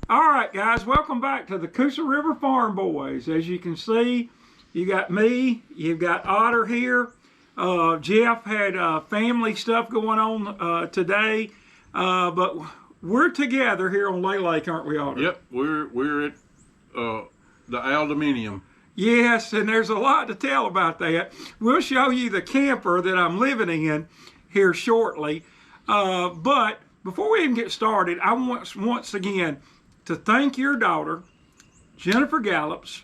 All right, guys, welcome back to the Coosa River Farm Boys. As you can see, you got me, you've got Otter here. Jeff had family stuff going on today, but we're together here on Lay Lake, aren't we, Otter? Yep, we're at the aluminium. Yes, and there's a lot to tell about that. We'll show you the camper that I'm living in here shortly. But before we even get started, I want once again to thank your daughter, Jennifer Gallops,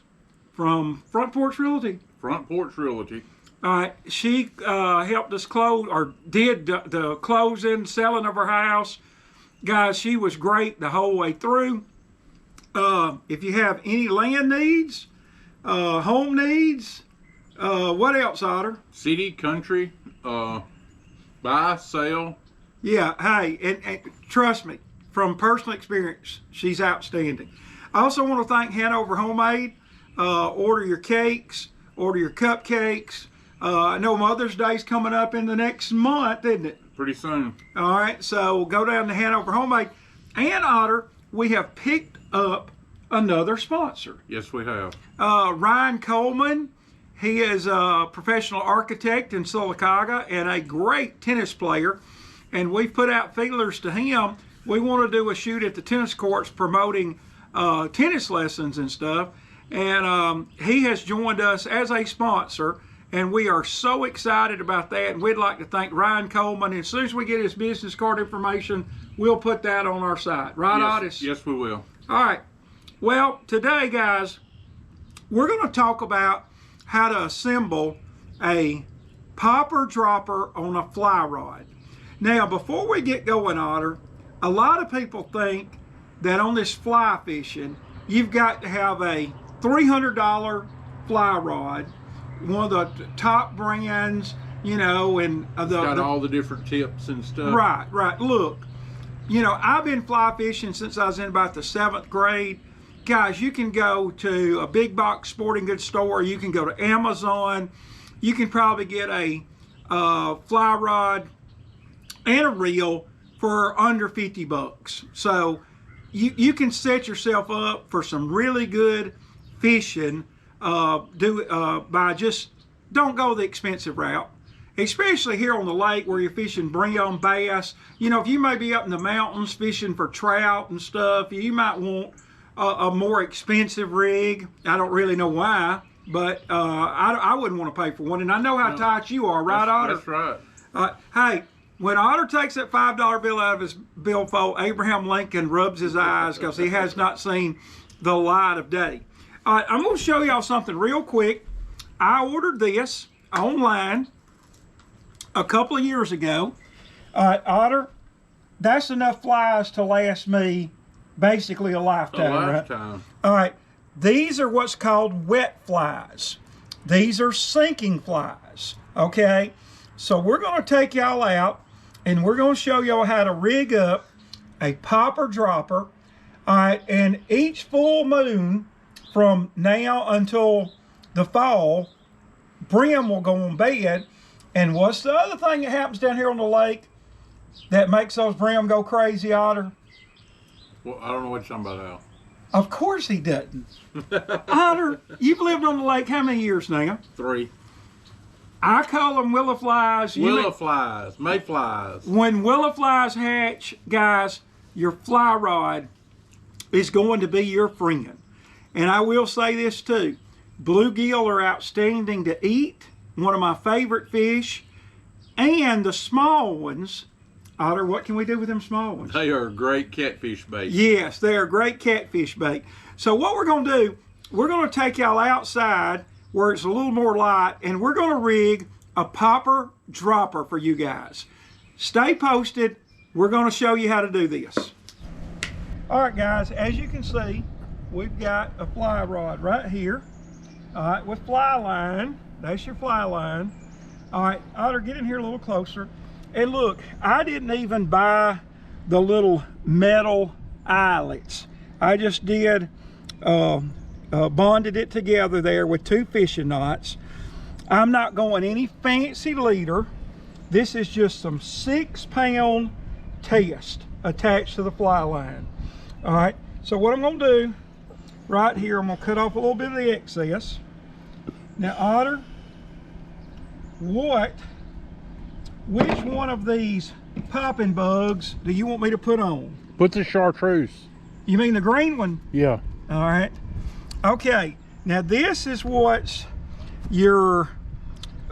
from Front Porch Realty. Front Porch Realty. All right, she helped us close, or did the closing, selling of her house. Guys, she was great the whole way through. If you have any land needs, home needs, what else, Otter? City, country, buy, sell. Yeah, hey, and trust me, from personal experience, she's outstanding. I also want to thank Hanover Homemade. Order your cakes, order your cupcakes. I know Mother's Day's coming up in the next month, isn't it? Pretty soon. All right, so go down to Hanover Homemade. And Otter, we have picked up another sponsor. Yes, we have. Ryan Coleman. He is a professional architect in Sylacauga and a great tennis player. And we've put out feelers to him. We want to do a shoot at the tennis courts promoting tennis lessons and stuff. And he has joined us as a sponsor. And we are so excited about that. And we'd like to thank Ryan Coleman. And as soon as we get his business card information, we'll put that on our site. Right, Otis? Yes, we will. All right. Well, today, guys, we're going to talk about how to assemble a popper dropper on a fly rod. Now, before we get going, Otter, a lot of people think that on this fly fishing, you've got to have a $300 fly rod, one of the top brands, you know, and got all the different tips and stuff. Right. Look, you know, I've been fly fishing since I was in about the 7th grade. Guys, you can go to a big box sporting goods store. You can go to Amazon. You can probably get a fly rod and a reel for under 50 bucks. So you can set yourself up for some really good fishing. By just don't go the expensive route, especially here on the lake where you're fishing brim, bass. You know, if you may be up in the mountains fishing for trout and stuff, you might want a more expensive rig. I don't really know why, but I wouldn't want to pay for one. And I know how tight you are, right, Otter? That's right. Hey, when Otter takes that $5 bill out of his billfold, Abraham Lincoln rubs his eyes because he has not seen the light of day. All right, I'm going to show y'all something real quick. I ordered this online a couple of years ago. Otter, that's enough flies to last me basically a lifetime. Right? All right, these are what's called wet flies. These are sinking flies, okay? So we're going to take y'all out and we're going to show y'all how to rig up a popper dropper. All right, and each full moon from now until the fall, brim will go on bed. And what's the other thing that happens down here on the lake that makes those brim go crazy, Otter? Well, I don't know what you're talking about, Al. Of course he doesn't. Otter, you've lived on the lake how many years now? 3. I call them willow flies. Willow flies, mayflies. When willow flies hatch, guys, your fly rod is going to be your friend. And I will say this too, bluegill are outstanding to eat, one of my favorite fish, and the small ones. Otter, what can we do with them small ones? They are great catfish bait. Yes, they are great catfish bait. So what we're going to do, we're going to take y'all outside where it's a little more light, and we're going to rig a popper dropper for you guys. Stay posted. We're going to show you how to do this. All right, guys, as you can see, we've got a fly rod right here. All right, with fly line. That's your fly line. All right, Otter, get in here a little closer. And look, I didn't even buy the little metal eyelets. I just did bonded it together there with 2 fishing knots. I'm not going any fancy leader. This is just some 6-pound test attached to the fly line. All right, so what I'm gonna do right here, I'm gonna cut off a little bit of the excess. Now, Otter, which one of these popping bugs do you want me to put on? Put the chartreuse. You mean the green one? Yeah. All right. Okay. Now this is what's your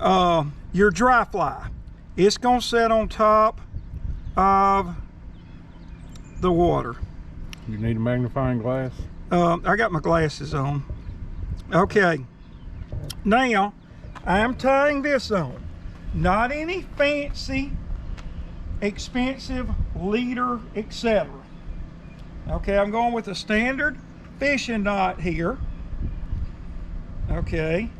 dry fly. It's gonna sit on top of the water. You need a magnifying glass? I got my glasses on. Okay. Now I'm tying this on. Not any fancy, expensive leader, etc. Okay, I'm going with a standard fishing knot here. Okay.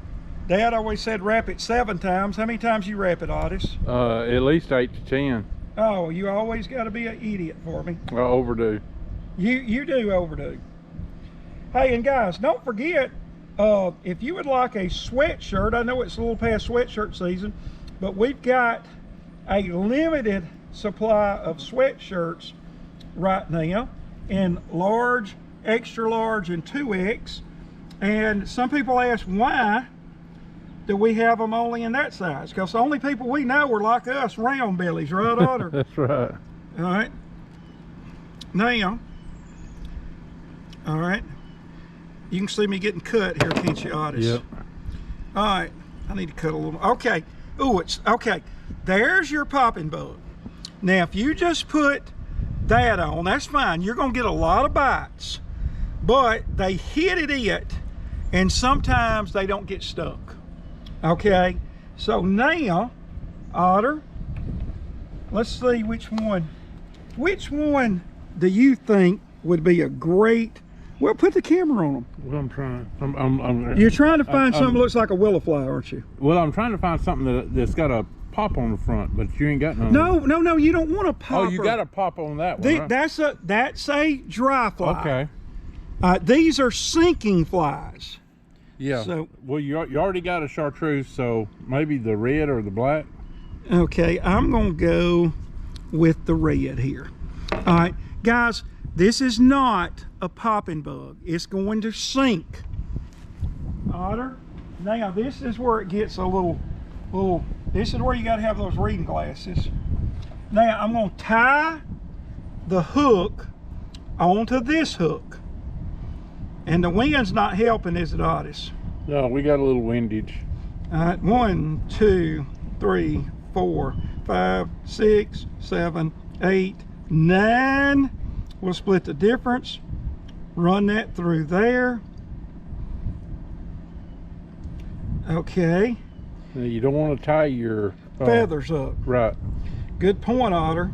Dad always said wrap it 7 times. How many times you wrap it, Otis? At least 8 to 10. Oh, you always got to be an idiot for me. I overdo. You do overdo. Hey, and guys, don't forget, if you would like a sweatshirt, I know it's a little past sweatshirt season, but we've got a limited supply of sweatshirts right now in large, extra large, and 2X. And some people ask, why do we have them only in that size? Because the only people we know are like us, round bellies, right, Otter? That's right. All right. Now, all right, you can see me getting cut here, can't you, Otis? Yep. All right, I need to cut a little. Okay. Ooh, it's okay. There's your popping bug. Now, if you just put that on, that's fine. You're gonna get a lot of bites, but they hit it, and sometimes they don't get stuck. Okay, so now, Otter, let's see which one do you think would be a great, well, put the camera on them. Well, I'm trying. You're trying to find something that looks like a willow fly, aren't you? Well, I'm trying to find something that's got a pop on the front, but you ain't got none. No, you don't want a popper. Oh, you got a pop on that one, right? That's a dry fly. Okay. These are sinking flies. Yeah. So, well, you already got a chartreuse, so maybe the red or the black. Okay, I'm gonna go with the red here. All right, guys, this is not a popping bug. It's going to sink. Otter, now this is where it gets a little, this is where you gotta have those reading glasses. Now, I'm gonna tie the hook onto this hook. And the wind's not helping, is it, Otis? No, we got a little windage. All right, 1, 2, 3, 4, 5, 6, 7, 8, 9. We'll split the difference. Run that through there. Okay. Now, you don't want to tie your feathers up. Right. Good point, Otter.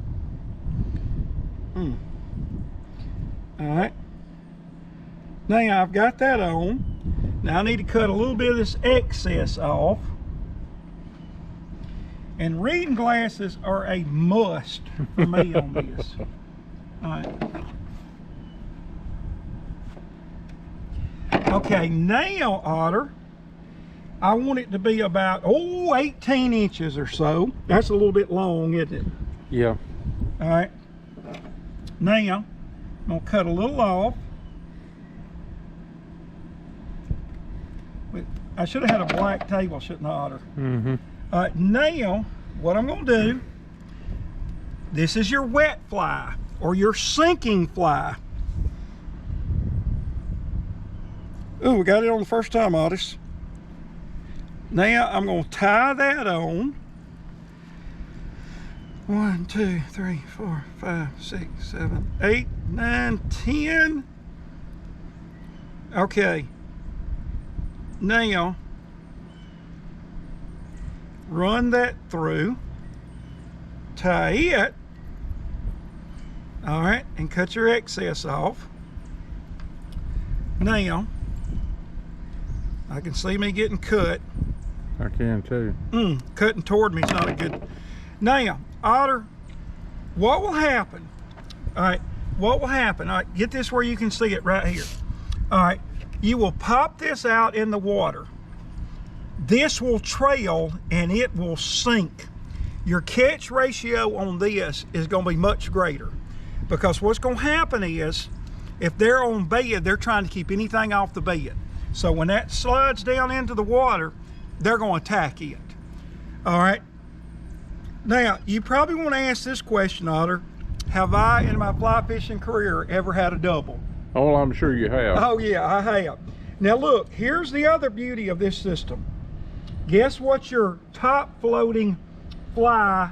All right. Now I've got that on. Now I need to cut a little bit of this excess off. And reading glasses are a must for me on this. All right. Okay, now, Otter, I want it to be about, 18 inches or so. That's a little bit long, isn't it? Yeah. All right. Now, I'm gonna cut a little off. I should have had a black table, shouldn't I, Otter? Mm-hmm. Now, what I'm gonna do, this is your wet fly, or your sinking fly. Ooh, we got it on the first time, Otis. Now, I'm gonna tie that on. 1, 2, 3, 4, 5, 6, 7, 8, 9, 10. Okay. Now, run that through, tie it, all right, and cut your excess off. Now, I can see me getting cut. I can too. Cutting toward me is not a good. Now, Otter, what will happen? All right, what will happen? All right, get this where you can see it right here. All right. You will pop this out in the water. This will trail and it will sink. your catch ratio on this is going to be much greater, because what's going to happen is if they're on bed, they're trying to keep anything off the bed. So when that slides down into the water, they're going to attack it. All right. Now, you probably want to ask this question, Otter. Have I, in my fly fishing career, ever had a double? Oh, I'm sure you have. Oh, yeah, I have. Now, look, here's the other beauty of this system. Guess what your top floating fly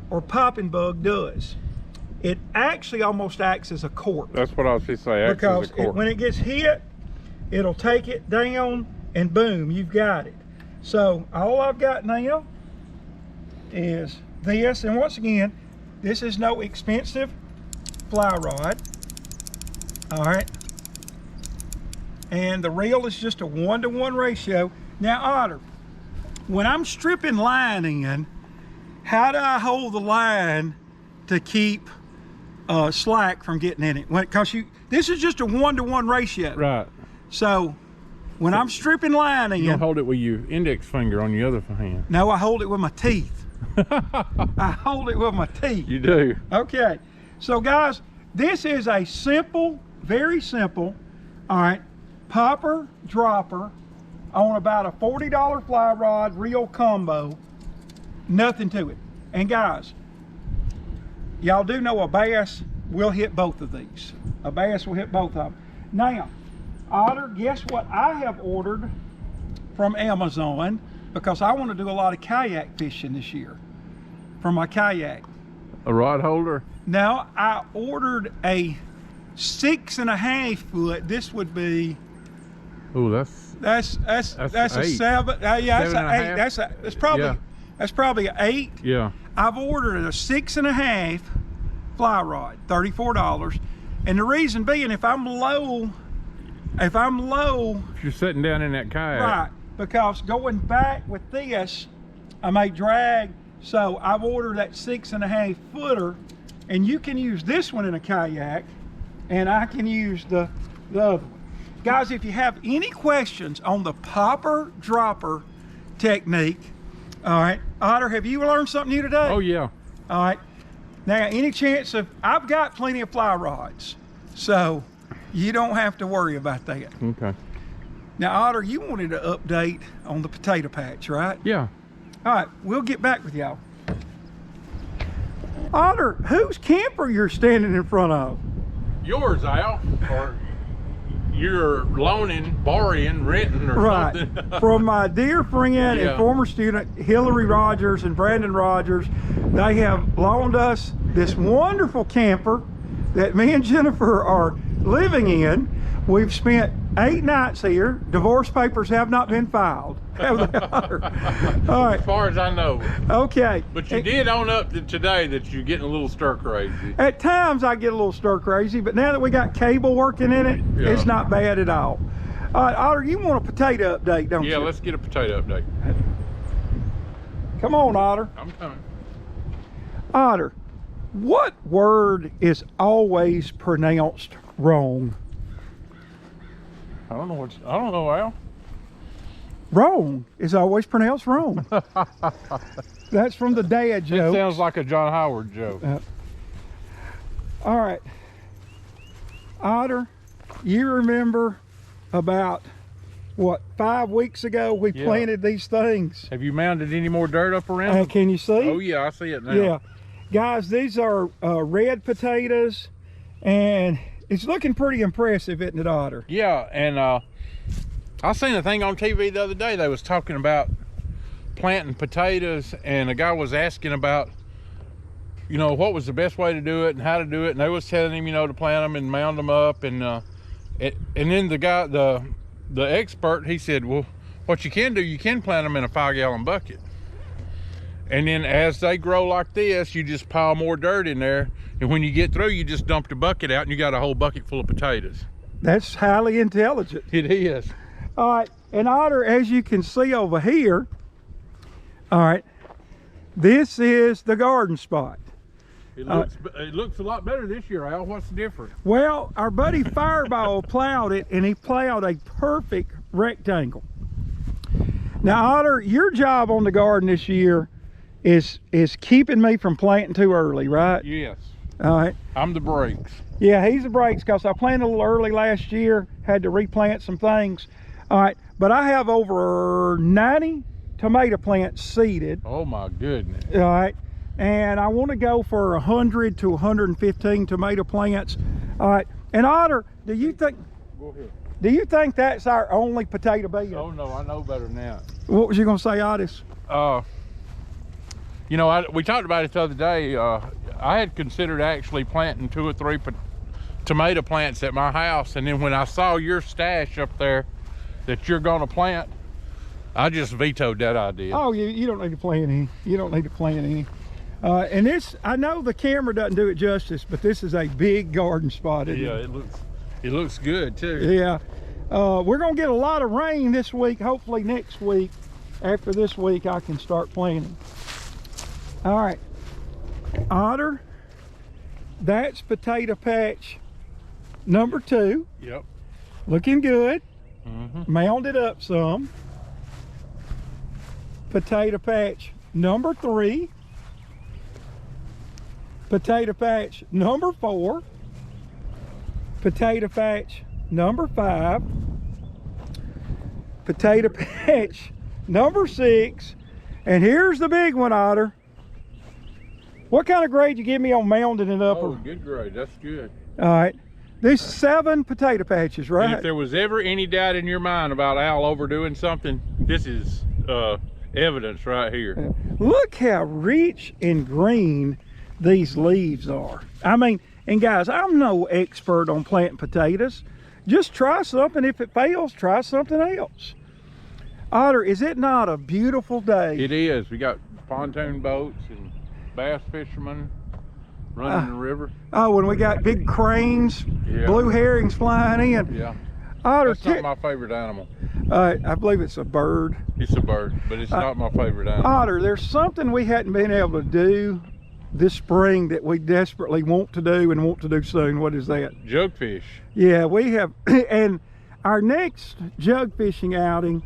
or popping bug does? It actually almost acts as a cork. That's what I was just saying. Because when it gets hit, it'll take it down and boom, you've got it. So all I've got now is this, and once again, this is no expensive fly rod. All right. And the reel is just a 1-to-1 ratio. Now, Otter, when I'm stripping line in, how do I hold the line to keep slack from getting in it? Because this is just a 1-to-1 ratio. Right. So when I'm stripping line in, you don't hold it with your index finger on your other hand. No, I hold it with my teeth. I hold it with my teeth. You do. Okay. So guys, this is a simple, very simple, all right, popper dropper on about a $40 fly rod reel combo. Nothing to it. And guys, y'all do know a bass will hit both of these. A bass will hit both of them. Now, Otter, guess what I have ordered from Amazon, because I want to do a lot of kayak fishing this year for my kayak. A rod holder? Now, I ordered a 6.5 foot. This would be. Oh, that's a 7. Yeah, that's an 8. That's probably an 8. Yeah. I've ordered a 6.5 fly rod, $34. And the reason being, if I'm low, if you're sitting down in that kayak. Right, because going back with this, I may drag. So I've ordered that 6.5 footer, and you can use this one in a kayak, and I can use the other one. Guys, if you have any questions on the popper dropper technique, all right, Otter, have you learned something new today? Oh yeah. All right. Now, any chance of, I've got plenty of fly rods, so you don't have to worry about that. Okay. Now, Otter, you wanted an update on the potato patch, right? Yeah. All right, we'll get back with y'all. Otter, whose camper you're standing in front of? Yours, Al. Or you're loaning, borrowing, renting, or something. From my dear friend and former student, Hillary Rogers and Brandon Rogers. They have loaned us this wonderful camper that me and Jennifer are living in. We've spent 8 nights here. Divorce papers have not been filed. Have they? All right. As far as I know. Okay. But you did own up to today that you're getting a little stir crazy. At times I get a little stir crazy, but now that we got cable working in it, it's not bad at all. All right, Otter, you want a potato update, don't you? Yeah, let's get a potato update. Come on, Otter. I'm coming. Otter, what word is always pronounced wrong? I don't know, Al. Wrong is always pronounced wrong. That's from the dad joke. It sounds like a John Howard joke. All right. Otter, you remember about, what, 5 weeks ago we planted these things? Have you mounded any more dirt up around them? Can you see? Oh yeah, I see it now. Yeah. Guys, these are red potatoes, and it's looking pretty impressive, isn't it, Otter? Yeah, and I seen a thing on TV the other day. They was talking about planting potatoes, and a guy was asking about, you know, what was the best way to do it and how to do it, and they was telling him, you know, to plant them and mound them up, and then the guy, the expert, he said, well, what you can do, you can plant them in a 5-gallon bucket, and then as they grow like this, you just pile more dirt in there, and when you get through, you just dump the bucket out, and you got a whole bucket full of potatoes. That's highly intelligent. It is. All right, and Otter, as you can see over here, all right, this is the garden spot. It looks a lot better this year, Al. What's the difference? Well, our buddy Fireball plowed it, and he plowed a perfect rectangle. Now, Otter, your job on the garden this year is keeping me from planting too early, right? Yes. All right. I'm the brakes. Yeah, he's the brakes because I planted a little early last year, had to replant some things. All right, but I have over 90 tomato plants seeded. Oh my goodness. All right, and I want to go for 100 to 115 tomato plants. All right, and Otter, do you think? Go ahead. Do you think that's our only potato bed? Oh no, I know better than that. What was you gonna say, Otis? You know, we talked about it the other day. I had considered actually planting 2 or 3 tomato plants at my house, and then when I saw your stash up there that you're gonna plant, I just vetoed that idea. Oh, you don't need to plant any. You don't need to plant any. And this, I know the camera doesn't do it justice, but this is a big garden spot. Yeah, it looks good too. Yeah. We're gonna get a lot of rain this week. Hopefully next week, after this week, I can start planting. All right, Otter, that's potato patch number 2. Yep. Looking good. Mm-hmm. Mounded up some. Potato patch number 3. Potato patch number 4. Potato patch number 5. Potato patch number 6. And here's the big one, Otter. What kind of grade you give me on mounding it up? Oh, good grade. That's good. All right. There's 7 potato patches, right? And if there was ever any doubt in your mind about Al overdoing something, this is evidence right here. Look how rich and green these leaves are. I mean, and guys, I'm no expert on planting potatoes. Just try something. If it fails, try something else. Otter, is it not a beautiful day? It is. We got pontoon boats and bass fishermen running the river. Oh, and we got big cranes, Yeah. blue herrings flying in. Yeah. Otter, That's not my favorite animal. I believe it's a bird. It's a bird, but it's not my favorite animal. Otter, there's something we hadn't been able to do this spring that we desperately want to do and want to do soon. What is that? Jugfish. Yeah, we have, and our next jug fishing outing,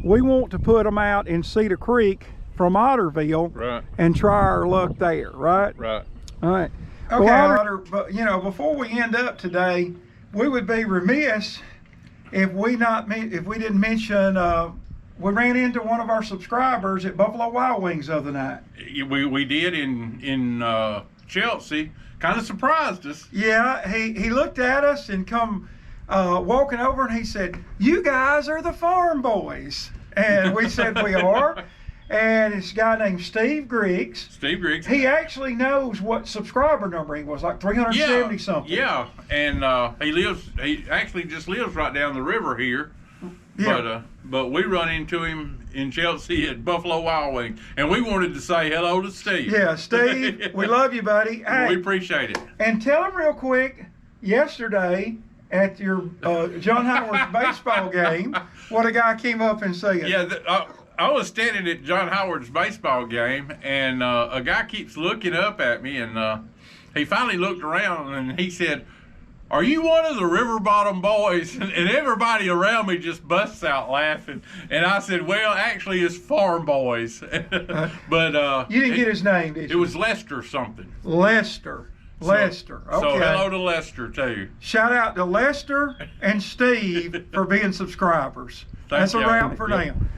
we want to put them out in Cedar Creek from Otterville, Right. and try our luck there, right? Right. All right. Okay, well, Otter, but you know, before we end up today, we would be remiss if we didn't mention we ran into one of our subscribers at Buffalo Wild Wings the other night. We did in Chelsea. Kind of surprised us. Yeah, he looked at us and come walking over, and he said, "You guys are the farm boys." And we said we are. And it's a guy named Steve Griggs. Steve Griggs. He actually knows what subscriber number he was, like 370 something. Yeah, and he actually just lives right down the river here. Yeah. But we run into him in Chelsea at Buffalo Wild Wings, and we wanted to say hello to Steve. Yeah, Steve, we love you, buddy. Hey, we appreciate it. And tell him real quick, yesterday at your John Howard's baseball game, what a guy came up and said. Yeah, I was standing at John Howard's baseball game, and a guy keeps looking up at me, and he finally looked around, and he said, "Are you one of the River Bottom Boys?" And everybody around me just busts out laughing. And I said, "Well, actually, it's Farm Boys." But you didn't get his name, did you? It was Lester something. Lester. Lester. Okay. So hello to Lester too. Shout out to Lester and Steve for being subscribers. That's a wrap for them.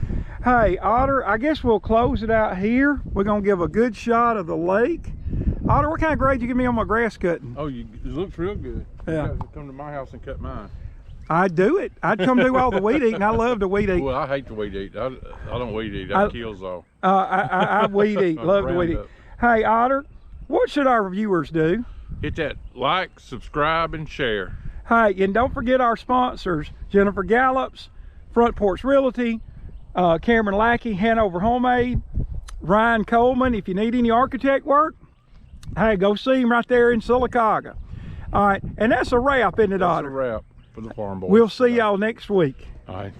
Hey, Otter, I guess we'll close it out here. We're going to give a good shot of the lake. Otter, what kind of grade you give me on my grass cutting? Oh, it looks real good. Yeah. You guys would come to my house and cut mine. I'd do it. I'd come do all the weed eating. I love to weed eat. Well, I hate to weed eat. I don't weed eat. I kills all. I weed eat. Love to weed eat. Hey, Otter, what should our viewers do? Hit that like, subscribe, and share. Hey, and don't forget our sponsors, Jennifer Gallup's, Front Porch Realty, Cameron Lackey, Hanover Homemade, Ryan Coleman. If you need any architect work, hey, go see him right there in Sylacauga. All right, and that's a wrap, isn't it, Otter? That's a wrap for the Farm Boys. We'll see y'all next week. All right.